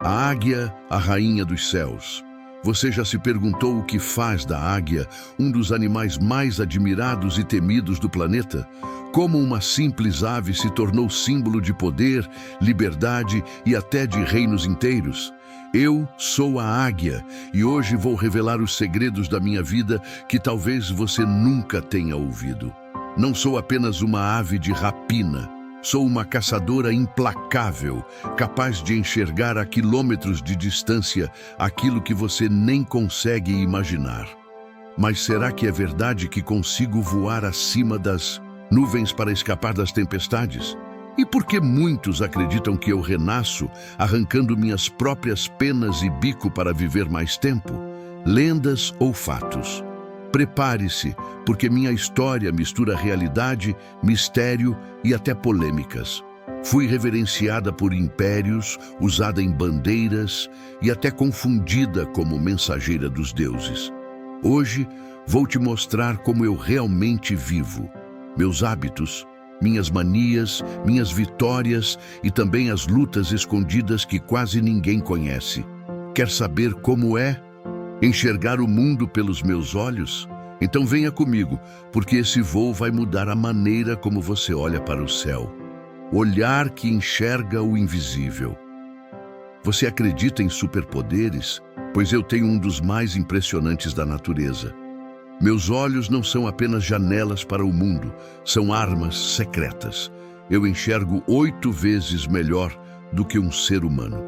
A águia, a rainha dos céus. Você já se perguntou o que faz da águia um dos animais mais admirados e temidos do planeta? Como uma simples ave se tornou símbolo de poder, liberdade e até de reinos inteiros? Eu sou a águia e hoje vou revelar os segredos da minha vida que talvez você nunca tenha ouvido. Não sou apenas uma ave de rapina. Sou uma caçadora implacável, capaz de enxergar a quilômetros de distância aquilo que você nem consegue imaginar. Mas será que é verdade que consigo voar acima das nuvens para escapar das tempestades? E por que muitos acreditam que eu renasço, arrancando minhas próprias penas e bico para viver mais tempo? Lendas ou fatos? Prepare-se, porque minha história mistura realidade, mistério e até polêmicas. Fui reverenciada por impérios, usada em bandeiras e até confundida como mensageira dos deuses. Hoje, vou te mostrar como eu realmente vivo. Meus hábitos, minhas manias, minhas vitórias e também as lutas escondidas que quase ninguém conhece. Quer saber como é enxergar o mundo pelos meus olhos? Então venha comigo, porque esse voo vai mudar a maneira como você olha para o céu. Olhar que enxerga o invisível. Você acredita em superpoderes? Pois eu tenho um dos mais impressionantes da natureza. Meus olhos não são apenas janelas para o mundo, são armas secretas. Eu enxergo 8 vezes melhor do que um ser humano.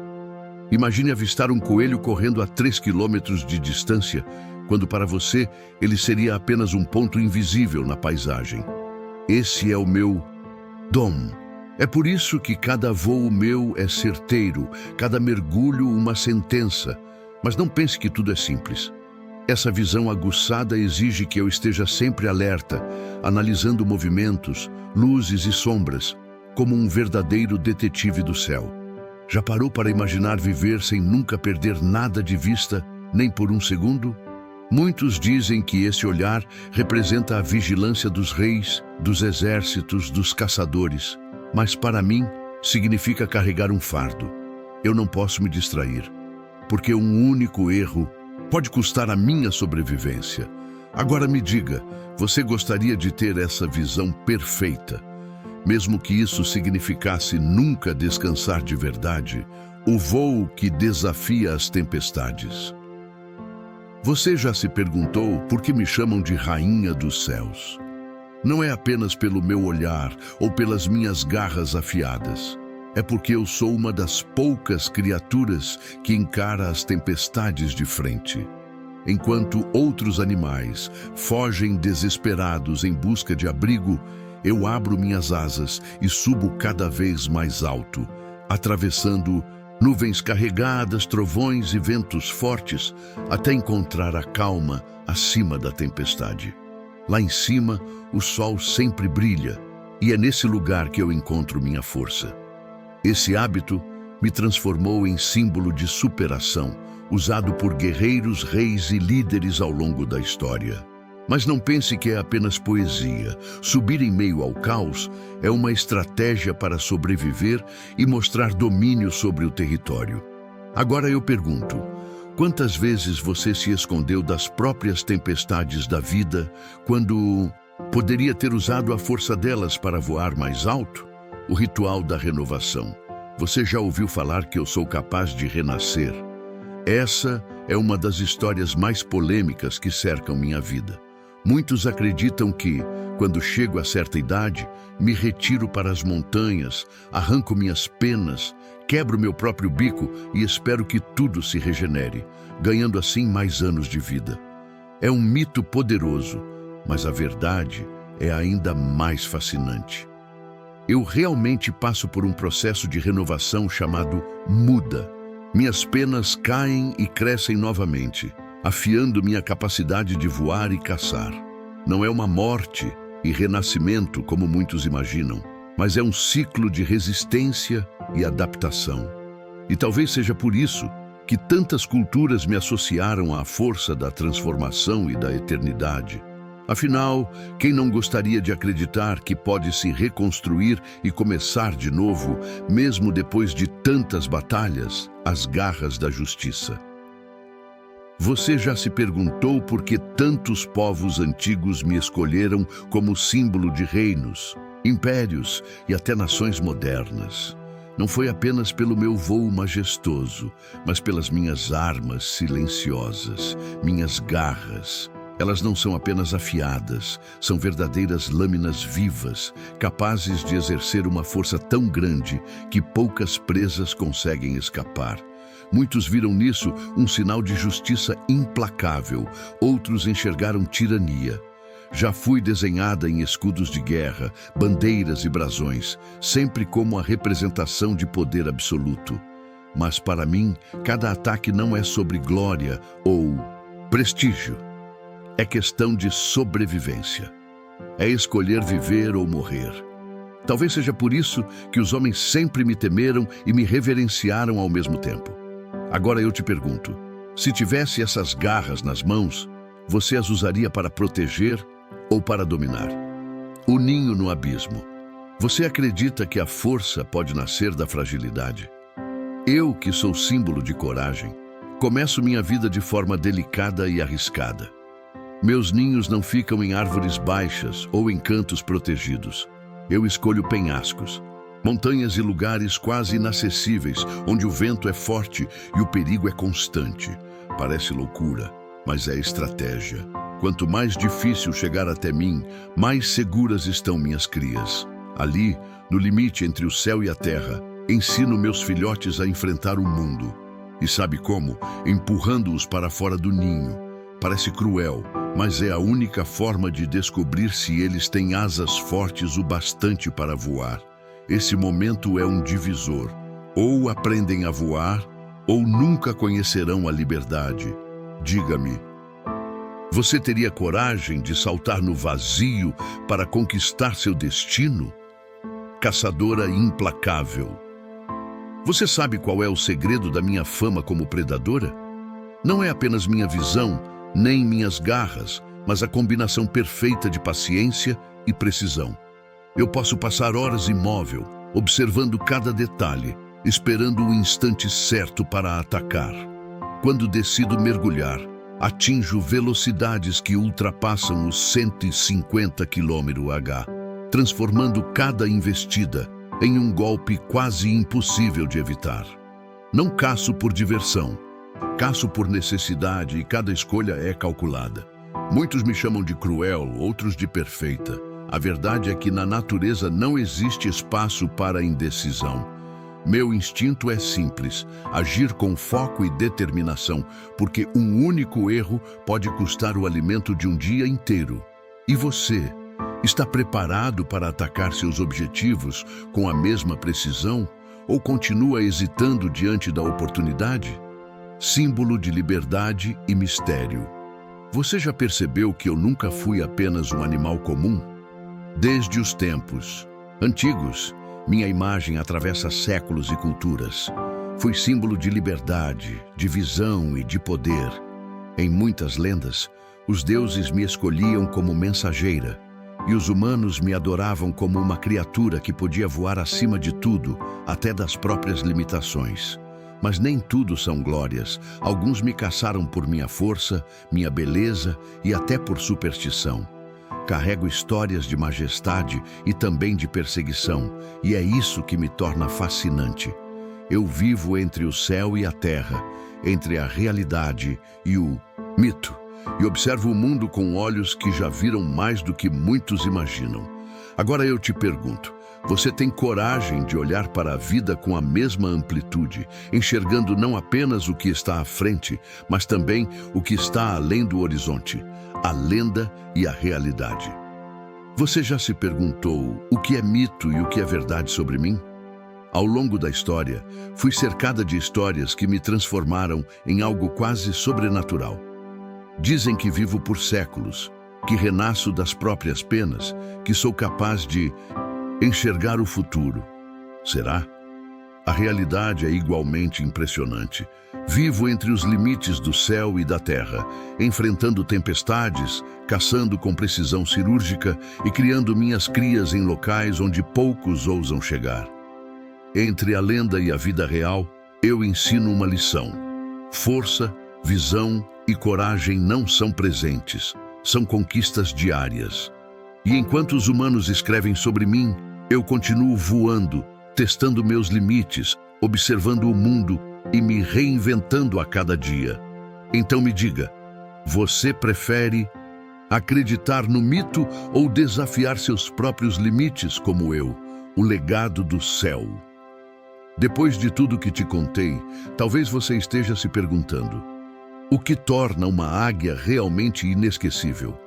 Imagine avistar um coelho correndo a 3 quilômetros de distância, quando para você ele seria apenas um ponto invisível na paisagem. Esse é o meu dom. É por isso que cada voo meu é certeiro, cada mergulho uma sentença. Mas não pense que tudo é simples. Essa visão aguçada exige que eu esteja sempre alerta, analisando movimentos, luzes e sombras, como um verdadeiro detetive do céu. Já parou para imaginar viver sem nunca perder nada de vista, nem por um segundo? Muitos dizem que esse olhar representa a vigilância dos reis, dos exércitos, dos caçadores. Mas para mim, significa carregar um fardo. Eu não posso me distrair, porque um único erro pode custar a minha sobrevivência. Agora me diga, você gostaria de ter essa visão perfeita? Mesmo que isso significasse nunca descansar de verdade, o voo que desafia as tempestades. Você já se perguntou por que me chamam de Rainha dos Céus? Não é apenas pelo meu olhar ou pelas minhas garras afiadas. É porque eu sou uma das poucas criaturas que encara as tempestades de frente. Enquanto outros animais fogem desesperados em busca de abrigo, eu abro minhas asas e subo cada vez mais alto, atravessando nuvens carregadas, trovões e ventos fortes, até encontrar a calma acima da tempestade. Lá em cima, o sol sempre brilha, e é nesse lugar que eu encontro minha força. Esse hábito me transformou em símbolo de superação, usado por guerreiros, reis e líderes ao longo da história. Mas não pense que é apenas poesia. Subir em meio ao caos é uma estratégia para sobreviver e mostrar domínio sobre o território. Agora eu pergunto, quantas vezes você se escondeu das próprias tempestades da vida quando poderia ter usado a força delas para voar mais alto? O ritual da renovação. Você já ouviu falar que eu sou capaz de renascer? Essa é uma das histórias mais polêmicas que cercam minha vida. Muitos acreditam que, quando chego a certa idade, me retiro para as montanhas, arranco minhas penas, quebro meu próprio bico e espero que tudo se regenere, ganhando assim mais anos de vida. É um mito poderoso, mas a verdade é ainda mais fascinante. Eu realmente passo por um processo de renovação chamado muda. Minhas penas caem e crescem novamente, afiando minha capacidade de voar e caçar. Não é uma morte e renascimento como muitos imaginam, mas é um ciclo de resistência e adaptação. E talvez seja por isso que tantas culturas me associaram à força da transformação e da eternidade. Afinal, quem não gostaria de acreditar que pode se reconstruir e começar de novo, mesmo depois de tantas batalhas, às garras da justiça? Você já se perguntou por que tantos povos antigos me escolheram como símbolo de reinos, impérios e até nações modernas? Não foi apenas pelo meu voo majestoso, mas pelas minhas armas silenciosas, minhas garras. Elas não são apenas afiadas, são verdadeiras lâminas vivas, capazes de exercer uma força tão grande que poucas presas conseguem escapar. Muitos viram nisso um sinal de justiça implacável, outros enxergaram tirania. Já fui desenhada em escudos de guerra, bandeiras e brasões, sempre como a representação de poder absoluto. Mas para mim, cada ataque não é sobre glória ou prestígio. É questão de sobrevivência. É escolher viver ou morrer. Talvez seja por isso que os homens sempre me temeram e me reverenciaram ao mesmo tempo. Agora eu te pergunto, se tivesse essas garras nas mãos, você as usaria para proteger ou para dominar? O ninho no abismo. Você acredita que a força pode nascer da fragilidade? Eu, que sou símbolo de coragem, começo minha vida de forma delicada e arriscada. Meus ninhos não ficam em árvores baixas ou em cantos protegidos. Eu escolho penhascos, montanhas e lugares quase inacessíveis, onde o vento é forte e o perigo é constante. Parece loucura, mas é estratégia. Quanto mais difícil chegar até mim, mais seguras estão minhas crias. Ali, no limite entre o céu e a terra, ensino meus filhotes a enfrentar o mundo. E sabe como? Empurrando-os para fora do ninho. Parece cruel, mas é a única forma de descobrir se eles têm asas fortes o bastante para voar. Esse momento é um divisor. Ou aprendem a voar, ou nunca conhecerão a liberdade. Diga-me, você teria coragem de saltar no vazio para conquistar seu destino? Caçadora implacável. Você sabe qual é o segredo da minha fama como predadora? Não é apenas minha visão, nem minhas garras, mas a combinação perfeita de paciência e precisão. Eu posso passar horas imóvel, observando cada detalhe, esperando o instante certo para atacar. Quando decido mergulhar, atinjo velocidades que ultrapassam os 150 km/h, transformando cada investida em um golpe quase impossível de evitar. Não caço por diversão. Caço por necessidade e cada escolha é calculada. Muitos me chamam de cruel, outros de perfeita. A verdade é que na natureza não existe espaço para indecisão. Meu instinto é simples, agir com foco e determinação, porque um único erro pode custar o alimento de um dia inteiro. E você, está preparado para atacar seus objetivos com a mesma precisão ou continua hesitando diante da oportunidade? Símbolo de liberdade e mistério. Você já percebeu que eu nunca fui apenas um animal comum? Desde os tempos antigos, minha imagem atravessa séculos e culturas. Fui símbolo de liberdade, de visão e de poder. Em muitas lendas, os deuses me escolhiam como mensageira, e os humanos me adoravam como uma criatura que podia voar acima de tudo, até das próprias limitações. Mas nem tudo são glórias. Alguns me caçaram por minha força, minha beleza e até por superstição. Carrego histórias de majestade e também de perseguição, e é isso que me torna fascinante. Eu vivo entre o céu e a terra, entre a realidade e o mito, e observo o mundo com olhos que já viram mais do que muitos imaginam. Agora eu te pergunto, você tem coragem de olhar para a vida com a mesma amplitude, enxergando não apenas o que está à frente, mas também o que está além do horizonte, a lenda e a realidade? Você já se perguntou o que é mito e o que é verdade sobre mim? Ao longo da história, fui cercada de histórias que me transformaram em algo quase sobrenatural. Dizem que vivo por séculos, que renasço das próprias penas, que sou capaz de enxergar o futuro. Será? A realidade é igualmente impressionante. Vivo entre os limites do céu e da terra, enfrentando tempestades, caçando com precisão cirúrgica e criando minhas crias em locais onde poucos ousam chegar. Entre a lenda e a vida real, eu ensino uma lição. Força, visão e coragem não são presentes, são conquistas diárias. E enquanto os humanos escrevem sobre mim, eu continuo voando, testando meus limites, observando o mundo e me reinventando a cada dia. Então me diga, você prefere acreditar no mito ou desafiar seus próprios limites como eu, o legado do céu? Depois de tudo que te contei, talvez você esteja se perguntando: o que torna uma águia realmente inesquecível?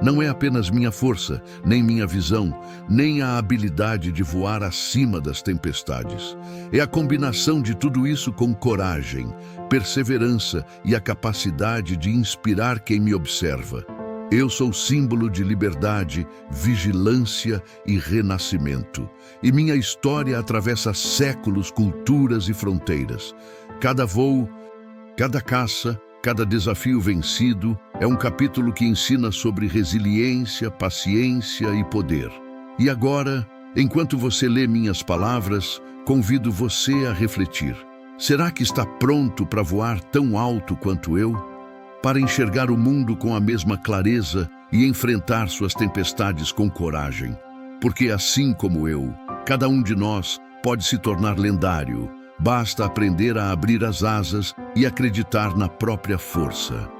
Não é apenas minha força, nem minha visão, nem a habilidade de voar acima das tempestades. É a combinação de tudo isso com coragem, perseverança e a capacidade de inspirar quem me observa. Eu sou símbolo de liberdade, vigilância e renascimento. E minha história atravessa séculos, culturas e fronteiras. Cada voo, cada caça, cada desafio vencido é um capítulo que ensina sobre resiliência, paciência e poder. E agora, enquanto você lê minhas palavras, convido você a refletir. Será que está pronto para voar tão alto quanto eu? Para enxergar o mundo com a mesma clareza e enfrentar suas tempestades com coragem? Porque assim como eu, cada um de nós pode se tornar lendário. Basta aprender a abrir as asas e acreditar na própria força.